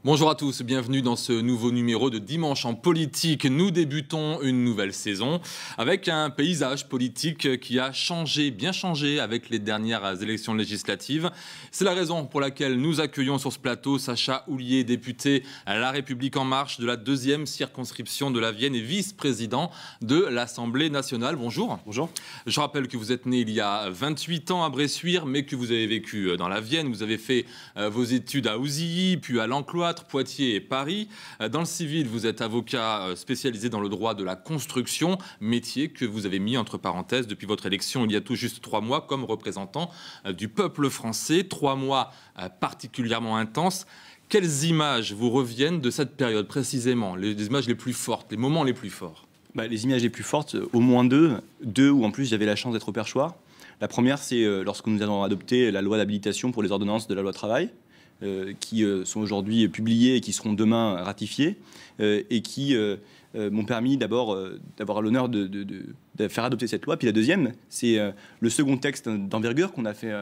Bonjour à tous, bienvenue dans ce nouveau numéro de Dimanche en politique. Nous débutons une nouvelle saison avec un paysage politique qui a changé, bien changé avec les dernières élections législatives. C'est la raison pour laquelle nous accueillons sur ce plateau Sacha Houlié, député à La République En Marche de la 2e circonscription de la Vienne et vice-président de l'Assemblée nationale. Bonjour. Bonjour. Je rappelle que vous êtes né il y a 28 ans à Bressuire, mais que vous avez vécu dans la Vienne. Vous avez fait vos études à Ouzilly, puis à l'Encloître, Poitiers et Paris. Dans le civil, vous êtes avocat spécialisé dans le droit de la construction, métier que vous avez mis entre parenthèses depuis votre élection il y a tout juste 3 mois comme représentant du peuple français. 3 mois particulièrement intenses. Quelles images vous reviennent de cette période précisément, les images les plus fortes, les moments les plus forts? Les images les plus fortes, au moins deux où en plus j'avais la chance d'être au perchoir. La première, c'est lorsque nous avons adopté la loi d'habilitation pour les ordonnances de la loi travail, qui sont aujourd'hui publiées et qui seront demain ratifiées, et qui m'ont permis d'abord d'avoir l'honneur de faire adopter cette loi. Puis la deuxième, c'est le second texte d'envergure qu'on a fait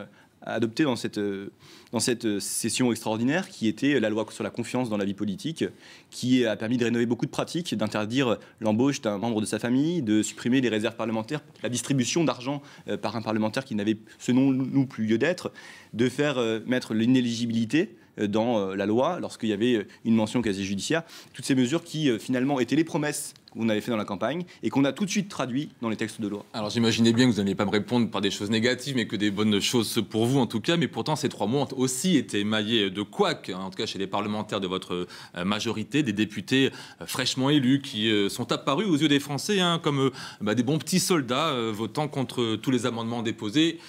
adopté dans cette session extraordinaire, qui était la loi sur la confiance dans la vie politique, qui a permis de rénover beaucoup de pratiques, d'interdire l'embauche d'un membre de sa famille, de supprimer les réserves parlementaires, la distribution d'argent par un parlementaire qui n'avait selon nous plus lieu d'être, de faire mettre l'inéligibilité dans la loi lorsqu'il y avait une mention casier judiciaire. Toutes ces mesures qui finalement étaient les promesses qu'on avait fait dans la campagne et qu'on a tout de suite traduit dans les textes de loi. Alors j'imaginais bien que vous n'alliez pas me répondre par des choses négatives, mais que des bonnes choses pour vous en tout cas. Mais pourtant ces 3 mois ont aussi été émaillés de couacs, en tout cas chez les parlementaires de votre majorité, des députés fraîchement élus qui sont apparus aux yeux des Français comme des bons petits soldats votant contre tous les amendements déposés.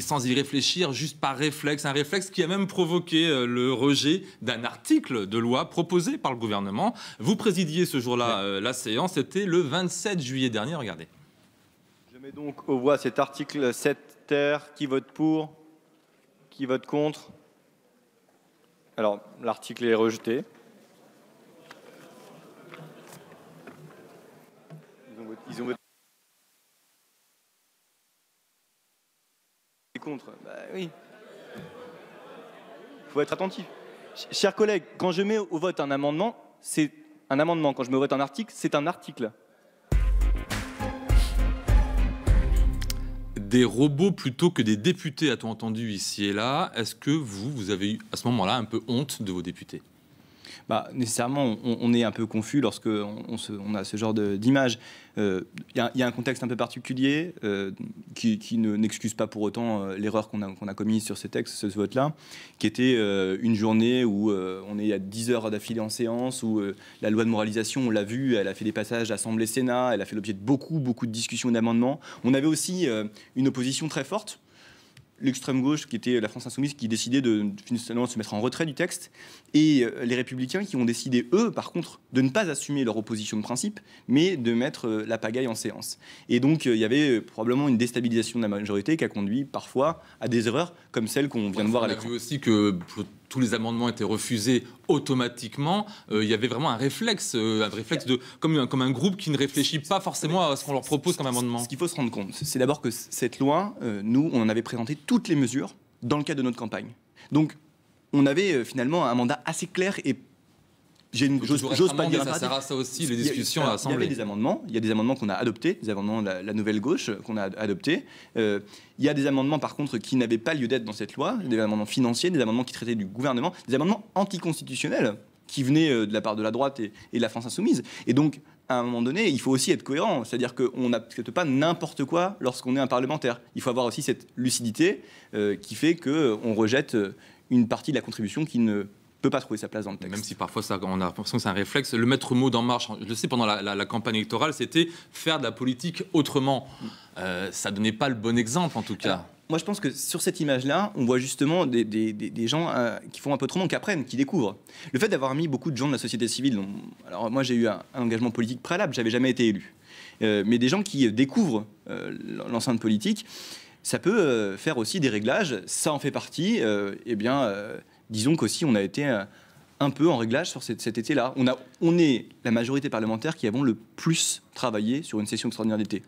Sans y réfléchir, juste par réflexe, un réflexe qui a même provoqué le rejet d'un article de loi proposé par le gouvernement. Vous présidiez ce jour-là la séance, c'était le 27 juillet dernier, regardez. Je mets donc aux voix cet article 7 ter. Qui vote pour? Qui vote contre? Alors, l'article est rejeté. Ils ont voté contre. Oui. Il faut être attentif. Chers collègues, quand je mets au vote un amendement, c'est un amendement. Quand je mets au vote un article, c'est un article. Des robots plutôt que des députés, a-t-on entendu ici et là. Est-ce que vous avez eu à ce moment-là un peu honte de vos députés? Nécessairement, on est un peu confus lorsque on a ce genre d'image. Il y a un contexte un peu particulier qui n'excuse pas pour autant l'erreur qu'on a commise sur ces textes, ce vote-là, qui était une journée où on est à 10 heures d'affilée en séance, où la loi de moralisation, on l'a vu, elle a fait des passages Assemblée-Sénat, elle a fait l'objet de beaucoup de discussions et d'amendements. On avait aussi une opposition très forte. L'extrême gauche, qui était la France Insoumise, qui décidait de finalement se mettre en retrait du texte, et les Républicains qui ont décidé, eux, par contre, de ne pas assumer leur opposition de principe, mais de mettre la pagaille en séance. Et donc, il y avait probablement une déstabilisation de la majorité qui a conduit parfois à des erreurs comme celles qu'on vient de voir à l'écran. On a vu aussi que tous les amendements étaient refusés automatiquement. Il y avait vraiment un réflexe de, comme un groupe qui ne réfléchit pas forcément à ce qu'on leur propose comme amendement. Ce qu'il faut se rendre compte, c'est d'abord que cette loi, nous, on en avait présenté toutes les mesures dans le cadre de notre campagne. Donc, on avait finalement un mandat assez clair et j'ose pas dire ça sert à ça aussi, les discussions à l'Assemblée. Il y a des amendements qu'on a adoptés, des amendements de la nouvelle gauche qu'on a adoptés. Il y a des amendements, par contre, qui n'avaient pas lieu d'être dans cette loi, des amendements financiers, des amendements qui traitaient du gouvernement, des amendements anticonstitutionnels qui venaient de la part de la droite et de la France Insoumise. Et donc, à un moment donné, il faut aussi être cohérent, c'est-à-dire qu'on n'accepte pas n'importe quoi lorsqu'on est un parlementaire. Il faut avoir aussi cette lucidité qui fait qu'on rejette une partie de la contribution qui ne peut pas trouver sa place dans le texte. Même si parfois on a l'impression que c'est un réflexe. Le maître mot d'En Marche, je le sais, pendant la campagne électorale, c'était faire de la politique autrement. Ça donnait pas le bon exemple en tout cas. Alors, moi je pense que sur cette image-là, on voit justement des gens qui font un peu autrement, qui apprennent, qui découvrent. Le fait d'avoir mis beaucoup de gens de la société civile, alors moi j'ai eu un engagement politique préalable, j'avais jamais été élu. Mais des gens qui découvrent l'enceinte politique, ça peut faire aussi des réglages, ça en fait partie. Disons qu'aussi on a été un peu en réglage sur cet été-là. On est la majorité parlementaire qui avons le plus travaillé sur une session extraordinaire d'été.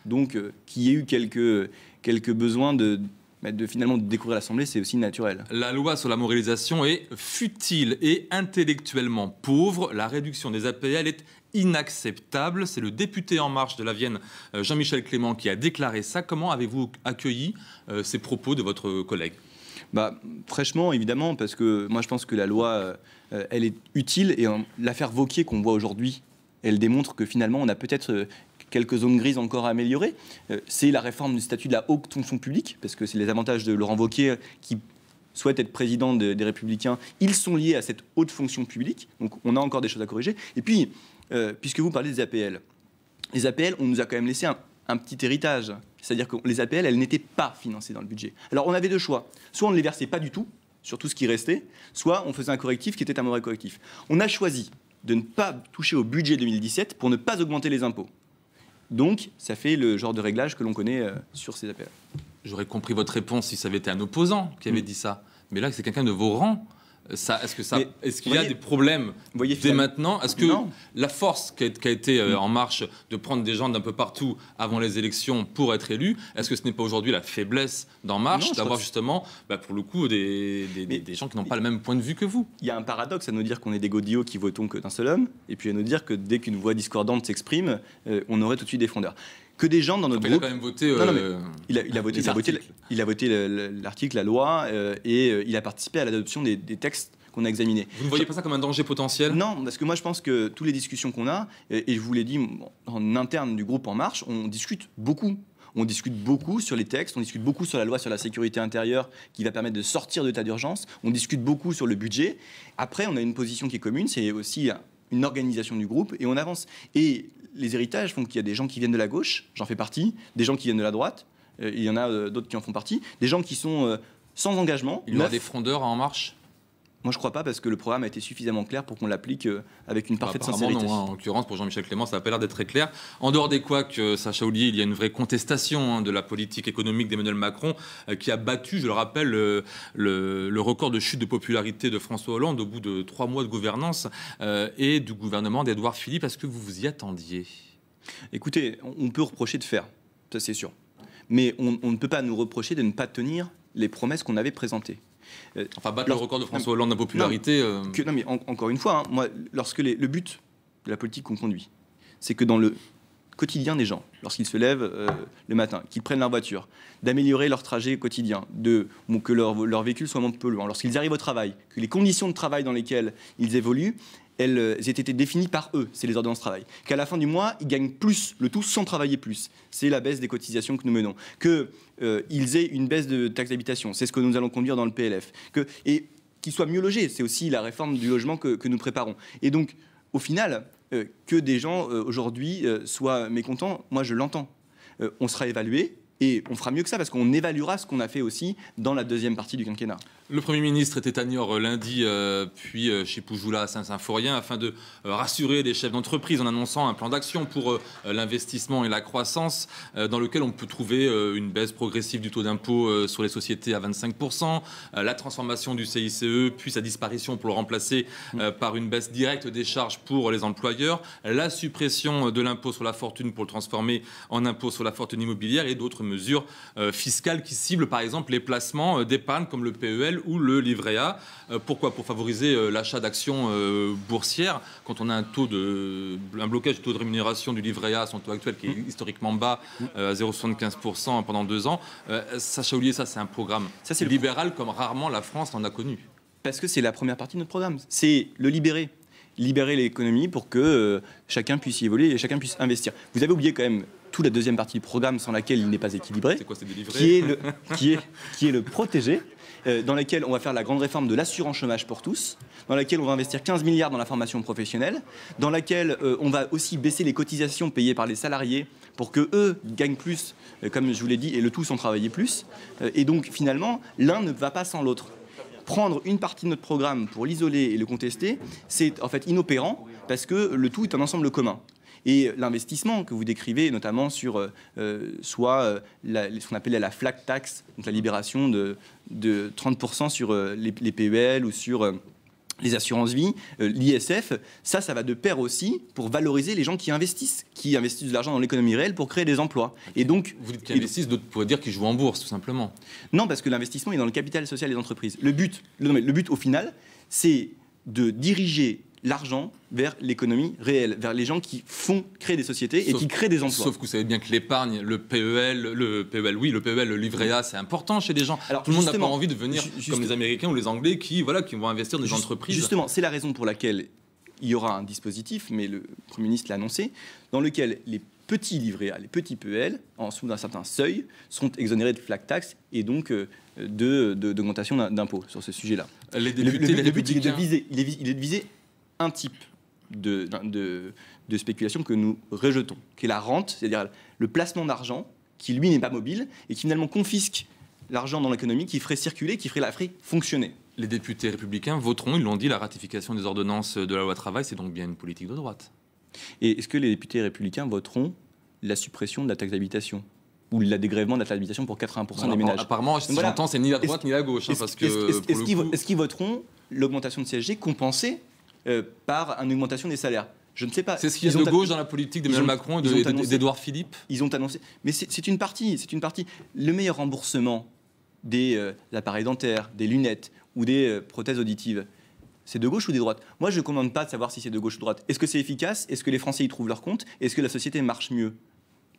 Donc qu'il y ait eu quelques besoins Mais finalement, de découvrir l'Assemblée, c'est aussi naturel. La loi sur la moralisation est futile et intellectuellement pauvre. La réduction des APL est inacceptable. C'est le député En Marche de la Vienne, Jean-Michel Clément, qui a déclaré ça. Comment avez-vous accueilli ces propos de votre collègue ? Fraîchement, évidemment, parce que moi je pense que la loi, elle est utile, et l'affaire Wauquiez qu'on voit aujourd'hui, elle démontre que finalement on a peut-être quelques zones grises encore à améliorer. C'est la réforme du statut de la haute fonction publique, parce que c'est les avantages de Laurent Wauquiez qui souhaite être président des Républicains, ils sont liés à cette haute fonction publique, donc on a encore des choses à corriger. Et puis, puisque vous parlez des APL, les APL, on nous a quand même laissé un petit héritage. C'est-à-dire que les APL, elles n'étaient pas financées dans le budget. Alors on avait deux choix. Soit on ne les versait pas du tout, sur tout ce qui restait, soit on faisait un correctif qui était un mauvais correctif. On a choisi de ne pas toucher au budget 2017 pour ne pas augmenter les impôts. Donc ça fait le genre de réglage que l'on connaît sur ces APL. J'aurais compris votre réponse si ça avait été un opposant qui avait dit ça. Mais là, c'est quelqu'un de vos rangs. Est-ce qu'il y a des problèmes dès maintenant? Est-ce que la force qui a été En Marche de prendre des gens d'un peu partout avant les élections pour être élus, est-ce que ce n'est pas aujourd'hui la faiblesse d'En Marche d'avoir justement, pour le coup, des gens qui n'ont pas le même point de vue que vous? Il y a un paradoxe à nous dire qu'on est des godillots qui votons que d'un seul homme, et puis à nous dire que dès qu'une voix discordante s'exprime, on aurait tout de suite des frondeurs. Que des gens dans notre groupe... Il a quand même voté... il a voté l'article, la loi, et il a participé à l'adoption des textes qu'on a examinés. Vous ne voyez pas ça comme un danger potentiel? Non, parce que moi je pense que toutes les discussions qu'on a, et je vous l'ai dit, en interne du groupe En Marche, on discute beaucoup. On discute beaucoup sur les textes, on discute beaucoup sur la loi sur la sécurité intérieure qui va permettre de sortir de l'état d'urgence, on discute beaucoup sur le budget. Après, on a une position qui est commune, c'est aussi une organisation du groupe, et on avance. Et les héritages font qu'il y a des gens qui viennent de la gauche, j'en fais partie, des gens qui viennent de la droite, il y en a d'autres qui en font partie, des gens qui sont sans engagement. Il y aura des frondeurs à En Marche? Moi, je ne crois pas, parce que le programme a été suffisamment clair pour qu'on l'applique avec une parfaite sincérité. Non, en l'occurrence, pour Jean-Michel Clément, ça n'a pas l'air d'être très clair. En dehors des couacs, Sacha Houlié, il y a une vraie contestation de la politique économique d'Emmanuel Macron, qui a battu, je le rappelle, le record de chute de popularité de François Hollande au bout de 3 mois de gouvernance, et du gouvernement d'Édouard Philippe. Est-ce que vous vous y attendiez? Écoutez, on peut reprocher de faire, ça c'est sûr. Mais on ne peut pas nous reprocher de ne pas tenir les promesses qu'on avait présentées. Battre le record de François Hollande en popularité... Non, mais encore une fois, moi, le but de la politique qu'on conduit, c'est que dans le quotidien des gens, lorsqu'ils se lèvent le matin, qu'ils prennent leur voiture, d'améliorer leur trajet quotidien, que leur véhicule soit moins polluant, lorsqu'ils arrivent au travail, que les conditions de travail dans lesquelles ils évoluent, elles aient été définies par eux, c'est les ordonnances travail. Qu'à la fin du mois, ils gagnent plus, le tout sans travailler plus. C'est la baisse des cotisations que nous menons. Qu'ils aient une baisse de taxe d'habitation, c'est ce que nous allons conduire dans le PLF. Et qu'ils soient mieux logés, c'est aussi la réforme du logement que nous préparons. Et donc, au final, que des gens aujourd'hui soient mécontents, moi je l'entends. On sera évalué. Et on fera mieux que ça, parce qu'on évaluera ce qu'on a fait aussi dans la deuxième partie du quinquennat. Le Premier ministre était à Niort lundi, puis chez Poujoula à Saint-Symphorien, afin de rassurer les chefs d'entreprise en annonçant un plan d'action pour l'investissement et la croissance, dans lequel on peut trouver une baisse progressive du taux d'impôt sur les sociétés à 25%, la transformation du CICE, puis sa disparition pour le remplacer par une baisse directe des charges pour les employeurs, la suppression de l'impôt sur la fortune pour le transformer en impôt sur la fortune immobilière, et d'autres mesures fiscales qui ciblent par exemple les placements d'épargne comme le PEL ou le livret A. Pourquoi? Pour favoriser l'achat d'actions boursières. Quand on a un blocage du taux de rémunération du livret A à son taux actuel qui est historiquement bas, à 0,75% pendant 2 ans. Sacha Houlié, ça c'est un programme libéral comme rarement la France en a connu. Parce que c'est la première partie de notre programme. C'est le libérer l'économie pour que chacun puisse y évoluer et chacun puisse investir. Vous avez oublié quand même toute la deuxième partie du programme sans laquelle il n'est pas équilibré. C'est quoi, c'est délivré? qui est le protéger, dans laquelle on va faire la grande réforme de l'assurance chômage pour tous, dans laquelle on va investir 15 milliards dans la formation professionnelle, dans laquelle on va aussi baisser les cotisations payées par les salariés pour qu'eux gagnent plus, comme je vous l'ai dit, et le tout sans travailler plus. Et donc finalement, l'un ne va pas sans l'autre. Prendre une partie de notre programme pour l'isoler et le contester, c'est en fait inopérant, parce que le tout est un ensemble commun. Et l'investissement que vous décrivez, notamment sur ce qu'on appelait la flat tax, donc la libération de 30% sur les PEL ou sur les assurances vie, l'ISF, ça va de pair aussi pour valoriser les gens qui investissent de l'argent dans l'économie réelle pour créer des emplois. Et donc, vous dites qu'ils investissent, d'autres pourraient dire qu'ils jouent en bourse, tout simplement. Non, parce que l'investissement est dans le capital social des entreprises. Le but au final, c'est de diriger l'argent vers l'économie réelle, vers les gens qui font créer des sociétés et qui créent des emplois. Sauf que vous savez bien que l'épargne, le PEL, le livret A, c'est important chez les gens. Alors, tout le monde n'a pas envie de venir comme les Américains ou les Anglais qui vont investir dans des entreprises. Justement, c'est la raison pour laquelle il y aura un dispositif, mais le Premier ministre l'a annoncé, dans lequel les petits livrets A, les petits PEL, en dessous d'un certain seuil, seront exonérés de flat tax et donc d'augmentation d'impôts sur ce sujet-là. Les députés, le but est de viser un type de spéculation que nous rejetons, qui est la rente, c'est-à-dire le placement d'argent qui, lui, n'est pas mobile et qui, finalement, confisque l'argent dans l'économie, qui ferait circuler, qui ferait fonctionner. Les députés républicains voteront, ils l'ont dit, la ratification des ordonnances de la loi travail, c'est donc bien une politique de droite. Et est-ce que les députés républicains voteront la suppression de la taxe d'habitation ou le dégrèvement de la taxe d'habitation pour 80% des ménages? Apparemment, si j'entends, c'est ni la droite ni la gauche. Est-ce qu'ils voteront l'augmentation de CSG compensée par une augmentation des salaires? Je ne sais pas. C'est ce qu'il y a de gauche dans la politique d'Emmanuel Macron et d'Édouard Philippe. Ils ont annoncé. Mais c'est une partie. Le meilleur remboursement des appareils dentaires, des lunettes ou des prothèses auditives, c'est de gauche ou de droite? Moi, je ne commande pas de savoir si c'est de gauche ou de droite. Est-ce que c'est efficace? Est-ce que les Français y trouvent leur compte? Est-ce que la société marche mieux?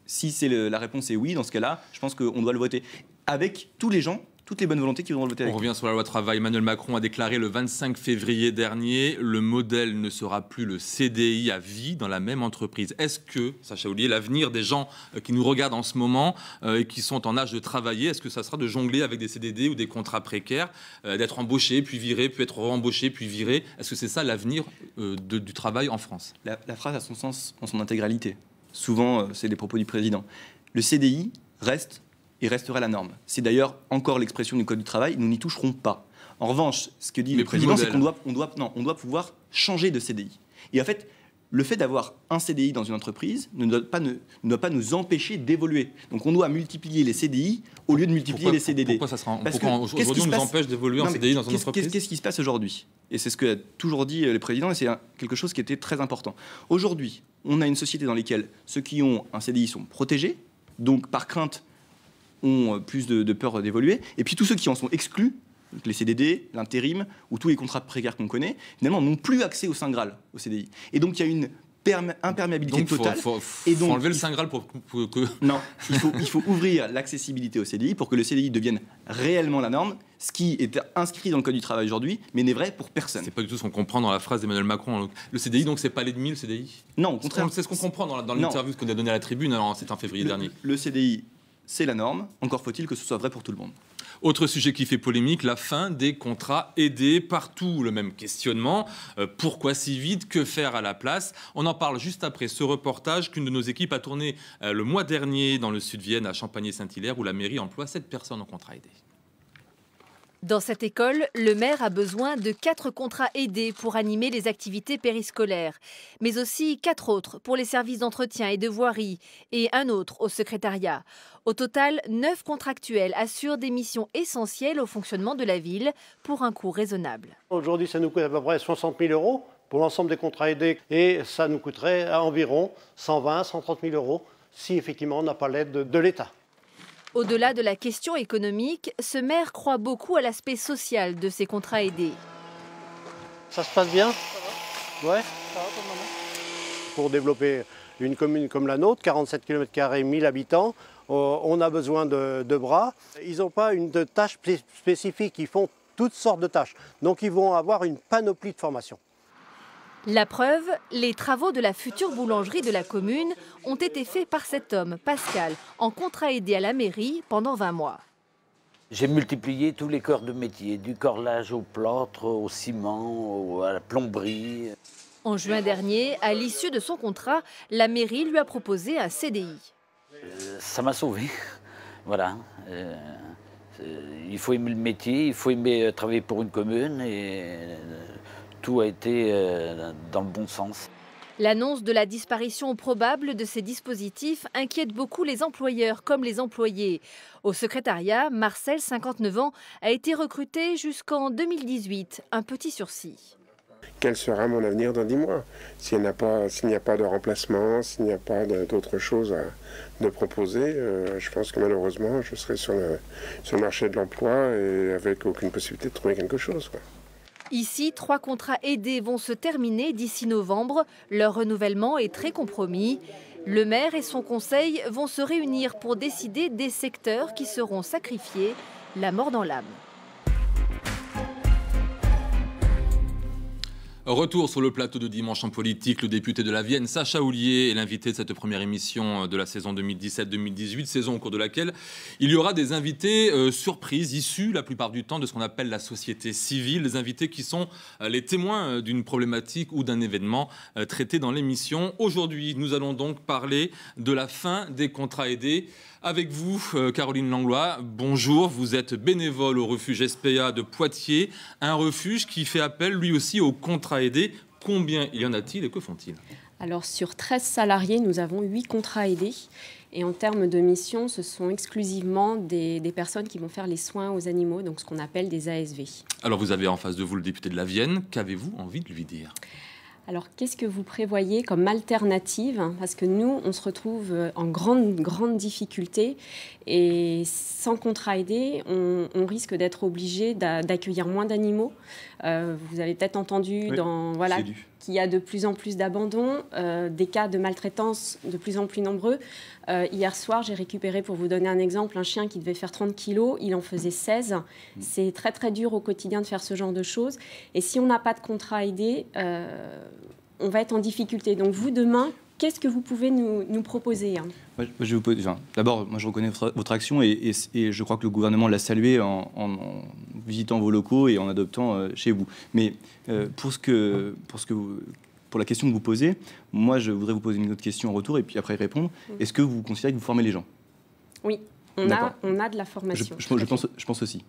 Si la réponse est oui, dans ce cas-là, je pense qu'on doit le voter. Avec tous les gens, toutes les bonnes volontés qui vont le voter avec. On revient sur la loi travail. Emmanuel Macron a déclaré le 25 février dernier, le modèle ne sera plus le CDI à vie dans la même entreprise. Est-ce que, Sacha Houlié, l'avenir des gens qui nous regardent en ce moment et qui sont en âge de travailler, est-ce que ça sera de jongler avec des CDD ou des contrats précaires, d'être embauché, puis viré, puis être embauché, puis viré? Est-ce que c'est ça l'avenir du travail en France? La phrase a son sens en son intégralité. Souvent, c'est les propos du président. Le CDI reste et restera la norme. C'est d'ailleurs encore l'expression du Code du travail, nous n'y toucherons pas. En revanche, ce que dit le président, c'est qu'on doit pouvoir changer de CDI. Et en fait, le fait d'avoir un CDI dans une entreprise ne doit pas nous empêcher d'évoluer. Donc on doit multiplier les CDI au lieu de multiplier les CDD. Pourquoi aujourd'hui on nous empêche d'évoluer en CDI dans une entreprise? Qu'est-ce qui se passe aujourd'hui? Et c'est ce que a toujours dit le président, et c'est quelque chose qui était très important. Aujourd'hui, on a une société dans laquelle ceux qui ont un CDI sont protégés, donc par crainte ont plus de peur d'évoluer, et puis tous ceux qui en sont exclus, donc les CDD, l'intérim, ou tous les contrats précaires qu'on connaît, finalement n'ont plus accès au Saint Graal, au CDI. Et donc il y a une imperméabilité totale. Faut enlever le Saint Graal pour que... Non, il faut ouvrir l'accessibilité au CDI pour que le CDI devienne réellement la norme, ce qui est inscrit dans le Code du travail aujourd'hui, mais n'est vrai pour personne. C'est pas du tout ce qu'on comprend dans la phrase d'Emmanuel Macron. Le CDI, donc, c'est pas l'ennemi, le CDI? Non, au contraire. C'est ce qu'on comprend dans l'interview qu'on a donnée à la Tribune, c'est en février dernier. Le CDI, c'est la norme, encore faut-il que ce soit vrai pour tout le monde. Autre sujet qui fait polémique, la fin des contrats aidés. Partout, le même questionnement. Pourquoi si vite? Que faire à la place? On en parle juste après ce reportage qu'une de nos équipes a tourné le mois dernier dans le Sud-Vienne, à Champagné-Saint-Hilaire, où la mairie emploie 7 personnes en contrat aidé. Dans cette école, le maire a besoin de 4 contrats aidés pour animer les activités périscolaires, mais aussi 4 autres pour les services d'entretien et de voirie et un autre au secrétariat. Au total, 9 contractuels assurent des missions essentielles au fonctionnement de la ville pour un coût raisonnable. Aujourd'hui, ça nous coûte à peu près 60 000 € pour l'ensemble des contrats aidés et ça nous coûterait à environ 120 130 000 € si effectivement on n'a pas l'aide de l'État. Au-delà de la question économique, ce maire croit beaucoup à l'aspect social de ces contrats aidés. Ça se passe bien? Ça va. Ouais. Ça va pour le moment. Pour développer une commune comme la nôtre, 47 km², 1000 habitants, on a besoin de bras. Ils n'ont pas une tâche spécifique, ils font toutes sortes de tâches. Donc ils vont avoir une panoplie de formations. La preuve, les travaux de la future boulangerie de la commune ont été faits par cet homme, Pascal, en contrat aidé à la mairie pendant 20 mois. J'ai multiplié tous les corps de métier, du corlage au plâtre, au ciment, à la plomberie. En juin dernier, à l'issue de son contrat, la mairie lui a proposé un CDI. Ça m'a sauvé, voilà. Il faut aimer le métier, il faut aimer travailler pour une commune et tout a été dans le bon sens. L'annonce de la disparition probable de ces dispositifs inquiète beaucoup les employeurs comme les employés. Au secrétariat, Marcel, 59 ans, a été recruté jusqu'en 2018, un petit sursis. quel sera mon avenir dans 10 mois. S'il n'y a pas de remplacement, s'il n'y a pas d'autre chose de proposer, je pense que malheureusement, je serai sur le marché de l'emploi et avec aucune possibilité de trouver quelque chose, quoi. Ici, 3 contrats aidés vont se terminer d'ici novembre. Leur renouvellement est très compromis. Le maire et son conseil vont se réunir pour décider des secteurs qui seront sacrifiés, la mort dans l'âme. Retour sur le plateau de Dimanche en politique, le député de la Vienne, Sacha Houlier, est l'invité de cette première émission de la saison 2017-2018, saison au cours de laquelle il y aura des invités surprises, issus la plupart du temps de ce qu'on appelle la société civile, des invités qui sont les témoins d'une problématique ou d'un événement traité dans l'émission. Aujourd'hui, nous allons donc parler de la fin des contrats aidés. Avec vous, Caroline Langlois, bonjour. Vous êtes bénévole au refuge SPA de Poitiers, un refuge qui fait appel lui aussi aux contrats aidés. Combien y en a-t-il et que font-ils? Alors sur 13 salariés, nous avons 8 contrats aidés. Et en termes de mission, ce sont exclusivement des personnes qui vont faire les soins aux animaux, donc ce qu'on appelle des ASV. Alors vous avez en face de vous le député de la Vienne. Qu'avez-vous envie de lui dire ? Alors, qu'est-ce que vous prévoyez comme alternative? Parce que nous, on se retrouve en grande difficulté et sans contrat aidé, on risque d'être obligé d'accueillir moins d'animaux. Vous avez peut-être entendu qu'il y a de plus en plus d'abandons, des cas de maltraitance de plus en plus nombreux. Hier soir, j'ai récupéré, pour vous donner un exemple, un chien qui devait faire 30 kilos, il en faisait 16. C'est très très dur au quotidien de faire ce genre de choses. Et si on n'a pas de contrat aidé, on va être en difficulté. Donc vous, demain, qu'est-ce que vous pouvez nous proposer? D'abord, moi je reconnais votre action et je crois que le gouvernement l'a salué en visitant vos locaux et en adoptant chez vous. Mais pour la question que vous posez, moi je voudrais vous poser une autre question en retour et puis après y répondre. Est-ce que vous considérez que vous formez les gens? Oui, on a de la formation. Je pense aussi.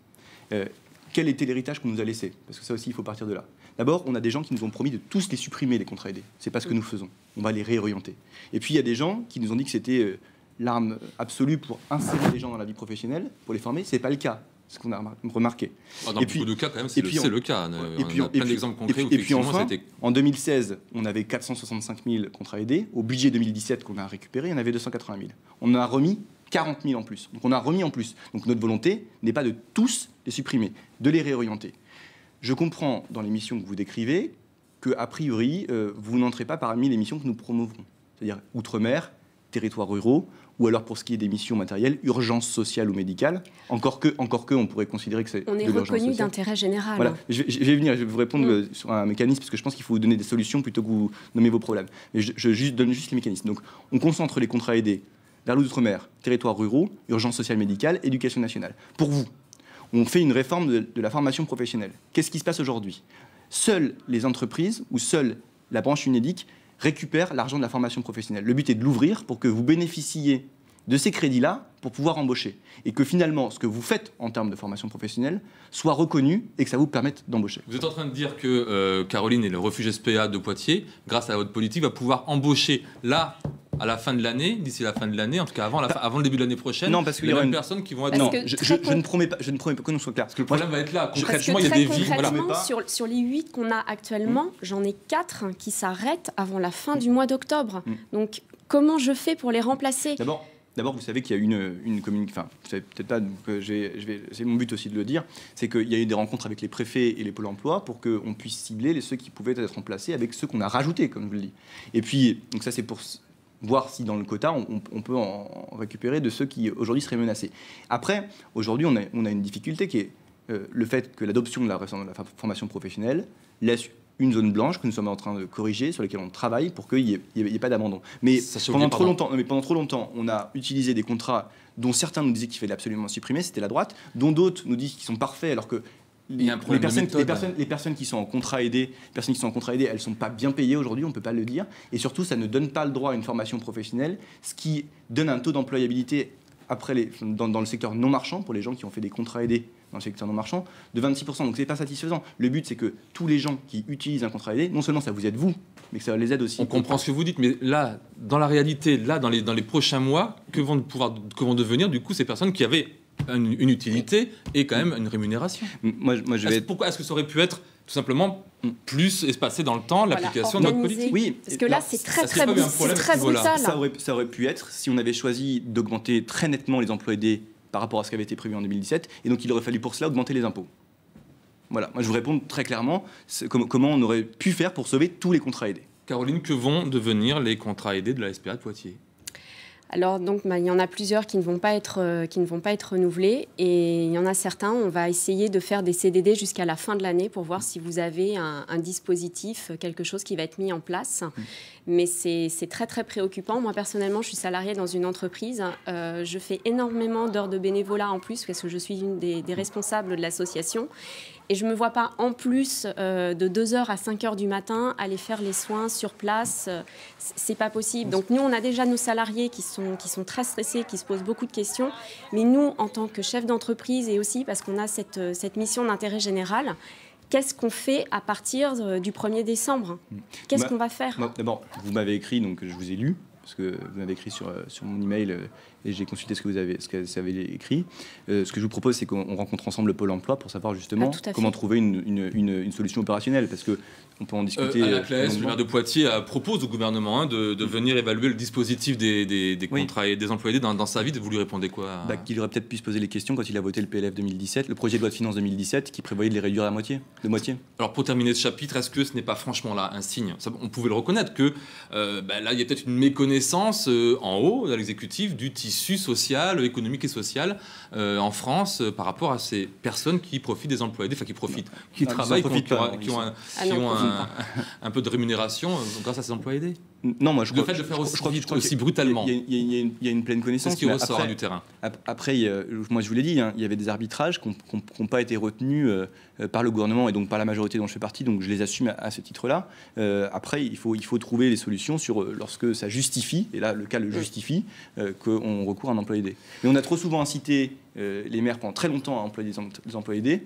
Quel était l'héritage qu'on nous a laissé? Parce que ça aussi, il faut partir de là. D'abord, on a des gens qui nous ont promis de tous les supprimer, les contrats aidés. C'est pas ce que nous faisons. On va les réorienter. Et puis, il y a des gens qui nous ont dit que c'était l'arme absolue pour insérer les gens dans la vie professionnelle, pour les former. C'est pas le cas, ce qu'on a remarqué. Dans beaucoup de cas, quand même, c'est le cas. On a plein d'exemples concrets. Et puis enfin, en 2016, on avait 465 000 contrats aidés. Au budget 2017 qu'on a récupéré, il y en avait 280 000. On en a remis 40 000 en plus. Donc on a remis en plus. Donc notre volonté n'est pas de tous les supprimer, de les réorienter. Je comprends dans les missions que vous décrivez qu'a priori, vous n'entrez pas parmi les missions que nous promouvons. C'est-à-dire outre-mer, territoires ruraux, ou alors pour ce qui est des missions matérielles, urgence sociale ou médicale. Encore que, on pourrait considérer que c'est on est reconnu d'intérêt général. Voilà. Je vais vous répondre sur un mécanisme, parce que je pense qu'il faut vous donner des solutions plutôt que vous nommer vos problèmes. Mais je donne juste les mécanismes. Donc on concentre les contrats aidés vers l'outre-mer, territoires ruraux, urgence sociale médicale, éducation nationale. Pour vous, on fait une réforme de la formation professionnelle. Qu'est-ce qui se passe aujourd'hui? Seules les entreprises ou seule la branche UNEDIC récupère l'argent de la formation professionnelle. Le but est de l'ouvrir pour que vous bénéficiez de ces crédits-là pour pouvoir embaucher. Et que finalement, ce que vous faites en termes de formation professionnelle soit reconnu et que ça vous permette d'embaucher. Vous êtes en train de dire que Caroline et le refuge SPA de Poitiers, grâce à votre politique, va pouvoir embaucher là, à la fin de l'année, d'ici la fin de l'année, en tout cas avant le début de l'année prochaine, non, parce qu'il y aura une personne qui vont être... Non, je ne promets pas que nous soyons clairs. Parce que le problème va être là. Concrètement, il y a des vies... Voilà. Sur les 8 qu'on a actuellement, j'en ai 4 qui s'arrêtent avant la fin du mois d'octobre. Donc, comment je fais pour les remplacer? D'abord, vous savez qu'il y a une communication. Enfin, vous savez peut-être pas. C'est mon but aussi de le dire. C'est qu'il y a eu des rencontres avec les préfets et les pôles emploi pour qu'on puisse cibler ceux qui pouvaient être remplacés avec ceux qu'on a rajoutés, comme je vous le dis. Et puis, donc ça, c'est pour voir si dans le quota, on peut en récupérer de ceux qui aujourd'hui seraient menacés. Après, aujourd'hui, on a une difficulté qui est le fait que l'adoption de la formation professionnelle laisse une zone blanche que nous sommes en train de corriger, sur laquelle on travaille pour qu'il n'y ait pas d'abandon. Mais pendant trop longtemps, on a utilisé des contrats dont certains nous disaient qu'il fallait absolument supprimer, c'était la droite, dont d'autres nous disent qu'ils sont parfaits, alors que les personnes qui sont en contrat aidé, elles ne sont pas bien payées aujourd'hui, on ne peut pas le dire. Et surtout, ça ne donne pas le droit à une formation professionnelle, ce qui donne un taux d'employabilité dans le secteur non marchand, pour les gens qui ont fait des contrats aidés dans le secteur non marchand, de 26%. Donc c'est pas satisfaisant. Le but, c'est que tous les gens qui utilisent un contrat aidé, non seulement ça vous aide vous, mais que ça les aide aussi. On comprend ce que vous dites, mais là, dans la réalité, là, dans les prochains mois, que vont devenir du coup ces personnes qui avaient une utilité et quand même une rémunération? Pourquoi est-ce que ça aurait pu être tout simplement plus espacé dans le temps l'application de notre politique. Oui, parce que là, c'est très brutal. Ça aurait pu être si on avait choisi d'augmenter très nettement les emplois aidés par rapport à ce qui avait été prévu en 2017, et donc il aurait fallu pour cela augmenter les impôts. Voilà, moi je vous réponds très clairement comment on aurait pu faire pour sauver tous les contrats aidés. Caroline, que vont devenir les contrats aidés de la SPA de Poitiers ? Alors donc, il y en a plusieurs qui ne vont pas être renouvelés, et il y en a certains, on va essayer de faire des CDD jusqu'à la fin de l'année pour voir si vous avez un dispositif, quelque chose qui va être mis en place. Mais c'est très très préoccupant. Moi personnellement, je suis salariée dans une entreprise. Je fais énormément d'heures de bénévolat en plus parce que je suis une des responsables de l'association. Et je ne me vois pas en plus de 2h à 5h du matin aller faire les soins sur place. C'est pas possible. Donc nous, on a déjà nos salariés qui sont très stressés, qui se posent beaucoup de questions. Mais nous, en tant que chef d'entreprise, et aussi parce qu'on a cette mission d'intérêt général, qu'est-ce qu'on fait à partir du 1er décembre ? Qu'est-ce qu'on va faire ? D'abord, vous m'avez écrit, donc je vous ai lu, parce que vous m'avez écrit sur mon email et j'ai consulté ce que vous avez écrit. Ce que je vous propose, c'est qu'on rencontre ensemble le Pôle emploi pour savoir justement comment trouver une solution opérationnelle, parce que on peut en discuter. À la classe, le maire de Poitiers propose au gouvernement de venir évaluer le dispositif des contrats et des emplois aidés dans sa vie. Vous lui répondez quoi ? Qu'il aurait peut-être pu se poser les questions quand il a voté le PLF 2017, le projet de loi de finances 2017, qui prévoyait de les réduire de moitié. Alors pour terminer ce chapitre, est-ce que ce n'est pas franchement là un signe ? On pouvait le reconnaître que là il y a peut-être une méconnaissance en haut à l'exécutif du tissu social, économique et social en France par rapport à ces personnes qui profitent des emplois aidés, qui travaillent, qui ont un peu de rémunération grâce à ces emplois aidés. Non, moi je crois le fait de faire aussi brutalement. Il y a une pleine connaissance. C'est ce qui ressort du terrain. Après, moi je vous l'ai dit, il y avait des arbitrages qui n'ont pas été retenus par le gouvernement et donc par la majorité dont je fais partie, donc je les assume à ce titre-là. Après, il faut trouver les solutions lorsque ça justifie, et là le cas le justifie, qu'on recourt à un emploi aidé. Mais on a trop souvent incité les maires pendant très longtemps à employer des emplois aidés,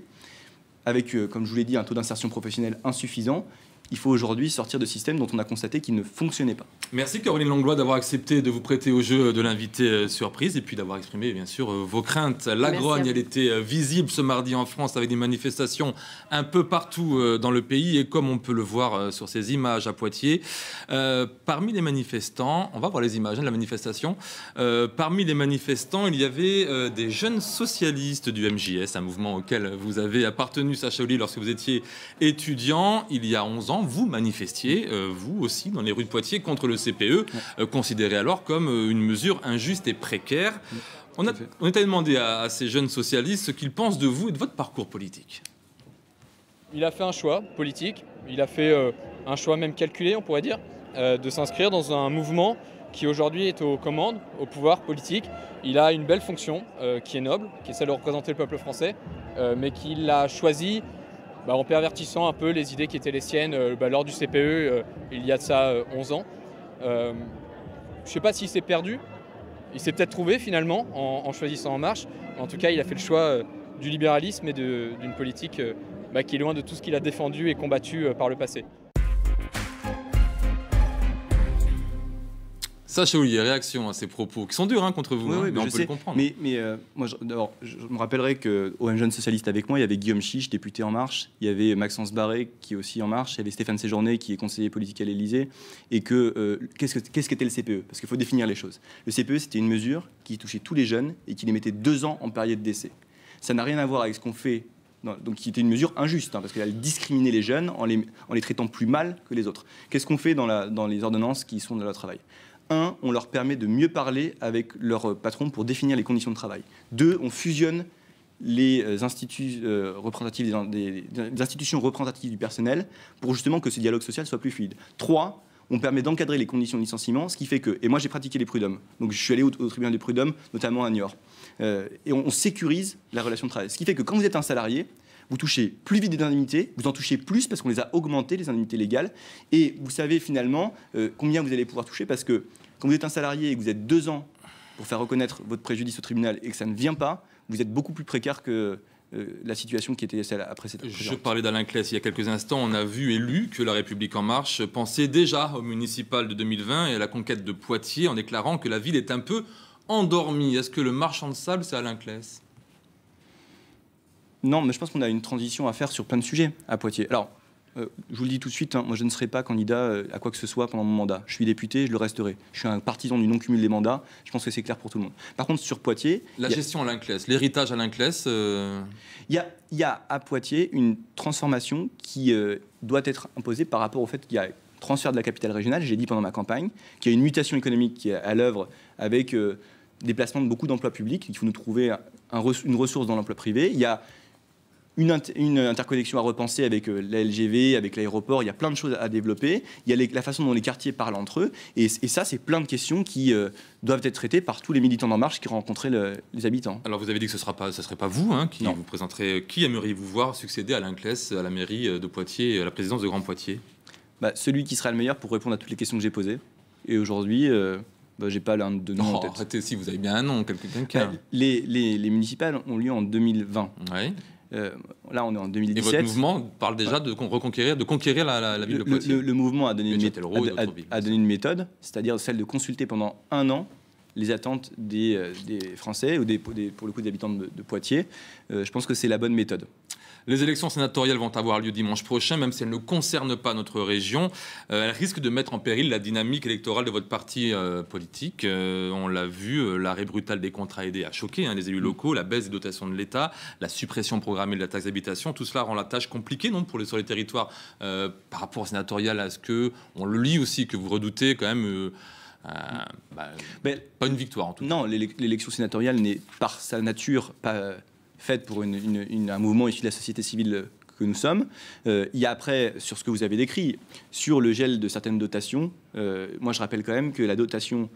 avec, comme je vous l'ai dit, un taux d'insertion professionnelle insuffisant. Il faut aujourd'hui sortir de systèmes dont on a constaté qu'ils ne fonctionnaient pas. Merci Caroline Langlois d'avoir accepté de vous prêter au jeu de l'invité surprise et puis d'avoir exprimé bien sûr vos craintes. La grogne, elle était visible ce mardi en France avec des manifestations un peu partout dans le pays et comme on peut le voir sur ces images à Poitiers. Parmi les manifestants, on va voir les images de la manifestation, parmi les manifestants il y avait des jeunes socialistes du MJS, un mouvement auquel vous avez appartenu Sacha Houlier lorsque vous étiez étudiant il y a 11 ans. Vous manifestiez, vous aussi, dans les rues de Poitiers contre le CPE, considéré alors comme une mesure injuste et précaire. On est allé demander à ces jeunes socialistes ce qu'ils pensent de vous et de votre parcours politique. Il a fait un choix politique, il a fait un choix même calculé, on pourrait dire, de s'inscrire dans un mouvement qui aujourd'hui est aux commandes, au pouvoir politique. Il a une belle fonction qui est noble, qui est celle de représenter le peuple français, mais qu'il a choisi en pervertissant un peu les idées qui étaient les siennes lors du CPE il y a de ça 11 ans. Je ne sais pas s'il s'est perdu, il s'est peut-être trouvé finalement en choisissant En Marche. En tout cas, il a fait le choix du libéralisme et d'une politique qui est loin de tout ce qu'il a défendu et combattu par le passé. Sacha Houlier, réaction à ces propos qui sont durs contre vous, oui, mais on peut le comprendre. Mais moi, je me rappellerai qu'au Jeune Socialiste avec moi, il y avait Guillaume Chiche, député En Marche, il y avait Maxence Barré, qui est aussi En Marche, il y avait Stéphane Séjourné, qui est conseiller politique à l'Élysée. Et qu'est-ce qu'était le CPE ? Parce qu'il faut définir les choses. Le CPE, c'était une mesure qui touchait tous les jeunes et qui les mettait 2 ans en période d'essai. Ça n'a rien à voir avec ce qu'on fait. Donc, qui était une mesure injuste, parce qu'elle discriminait les jeunes en les traitant plus mal que les autres. Qu'est-ce qu'on fait dans les ordonnances qui sont de leur travail ? 1, on leur permet de mieux parler avec leur patron pour définir les conditions de travail. 2, on fusionne les institutions représentatives du personnel pour justement que ce dialogue social soit plus fluide. 3, on permet d'encadrer les conditions de licenciement, ce qui fait que, et moi j'ai pratiqué les prud'hommes, donc je suis allé au tribunal des prud'hommes, notamment à Niort, et on sécurise la relation de travail. Ce qui fait que quand vous êtes un salarié, vous touchez plus vite des indemnités, vous en touchez plus parce qu'on les a augmentées, les indemnités légales, et vous savez finalement combien vous allez pouvoir toucher, parce que quand vous êtes un salarié et que vous êtes 2 ans pour faire reconnaître votre préjudice au tribunal et que ça ne vient pas, vous êtes beaucoup plus précaire que la situation qui était celle après cette précédente. Je parlais d'Alain Claes il y a quelques instants. On a vu et lu que La République En Marche pensait déjà au municipal de 2020 et à la conquête de Poitiers en déclarant que la ville est un peu endormie. Est-ce que le marchand de sable, c'est Alain Claes ? Non, mais je pense qu'on a une transition à faire sur plein de sujets à Poitiers. Alors, je vous le dis tout de suite, hein, moi je ne serai pas candidat à quoi que ce soit pendant mon mandat. Je suis député, je le resterai. Je suis un partisan du non-cumul des mandats. Je pense que c'est clair pour tout le monde. Par contre, sur Poitiers... La gestion à l'Inclès, l'héritage à l'Inclès... Il y a à Poitiers une transformation qui doit être imposée par rapport au fait qu'il y a transfert de la capitale régionale, j'ai dit pendant ma campagne, qu'il y a une mutation économique qui est à l'œuvre avec déplacement de beaucoup d'emplois publics. Il faut nous trouver une ressource dans l'emploi privé. Il y a une interconnexion à repenser avec la LGV, avec l'aéroport. Il y a plein de choses à développer. Il y a la façon dont les quartiers parlent entre eux. Et ça, c'est plein de questions qui doivent être traitées par tous les militants d'En Marche qui rencontraient les habitants. Alors, vous avez dit que ce ne serait pas vous qui vous présenterez. Qui aimeriez-vous voir succéder à l'Inclès, à la mairie de Poitiers, à la présidence de Grand Poitiers? Celui qui sera le meilleur pour répondre à toutes les questions que j'ai posées. Et aujourd'hui... j'ai pas l'un de nom en tête. Arrêtez, si vous avez bien un nom, quelqu'un. Les municipales ont lieu en 2020. Oui. Là, on est en 2017. Et votre mouvement parle déjà de conquérir la ville de Poitiers. Le mouvement a donné une méthode, c'est-à-dire celle de consulter pendant un an les attentes des Français ou pour le coup des habitants de Poitiers. Je pense que c'est la bonne méthode. Les élections sénatoriales vont avoir lieu dimanche prochain, même si elles ne concernent pas notre région. Elles risquent de mettre en péril la dynamique électorale de votre parti politique. On l'a vu, l'arrêt brutal des contrats aidés a choqué les élus locaux, la baisse des dotations de l'État, la suppression programmée de la taxe d'habitation. Tout cela rend la tâche compliquée sur les territoires par rapport au sénatorial. Est-ce que, on le lit aussi, que vous redoutez quand même... pas une victoire en tout cas. Non, l'élection sénatoriale n'est par sa nature pas faite pour un mouvement issu de la société civile que nous sommes. Il y a après, sur ce que vous avez décrit, sur le gel de certaines dotations, moi je rappelle quand même que la dotation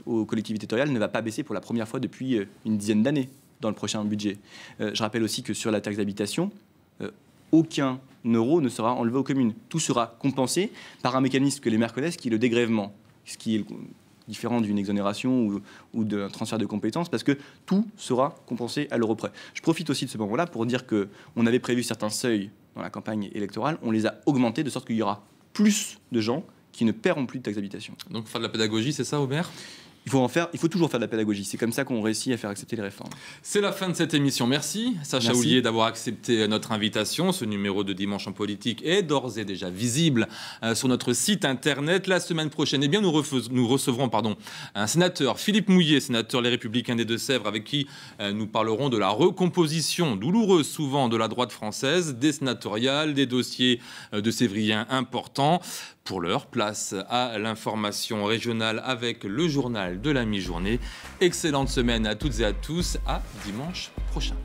aux collectivités territoriales ne va pas baisser pour la première fois depuis une dizaine d'années dans le prochain budget. Je rappelle aussi que sur la taxe d'habitation, aucun euro ne sera enlevé aux communes. Tout sera compensé par un mécanisme que les maires connaissent, qui est le dégrèvement, ce qui est différent d'une exonération ou d'un transfert de compétences, parce que tout sera compensé à l'euro près. Je profite aussi de ce moment-là pour dire qu'on avait prévu certains seuils dans la campagne électorale, on les a augmentés de sorte qu'il y aura plus de gens qui ne paieront plus de taxe d'habitation. Donc faire de la pédagogie, c'est ça, Aubert ? Il faut toujours faire de la pédagogie. C'est comme ça qu'on réussit à faire accepter les réformes. C'est la fin de cette émission. Merci Sacha Houlié d'avoir accepté notre invitation. Ce numéro de Dimanche en politique est d'ores et déjà visible sur notre site internet. La semaine prochaine, nous recevrons un sénateur, Philippe Mouillet, sénateur Les Républicains des Deux-Sèvres, avec qui nous parlerons de la recomposition douloureuse souvent de la droite française, des sénatoriales, des dossiers de sévriens importants. Pour l'heure, place à l'information régionale avec le journal de la mi-journée. Excellente semaine à toutes et à tous, à dimanche prochain.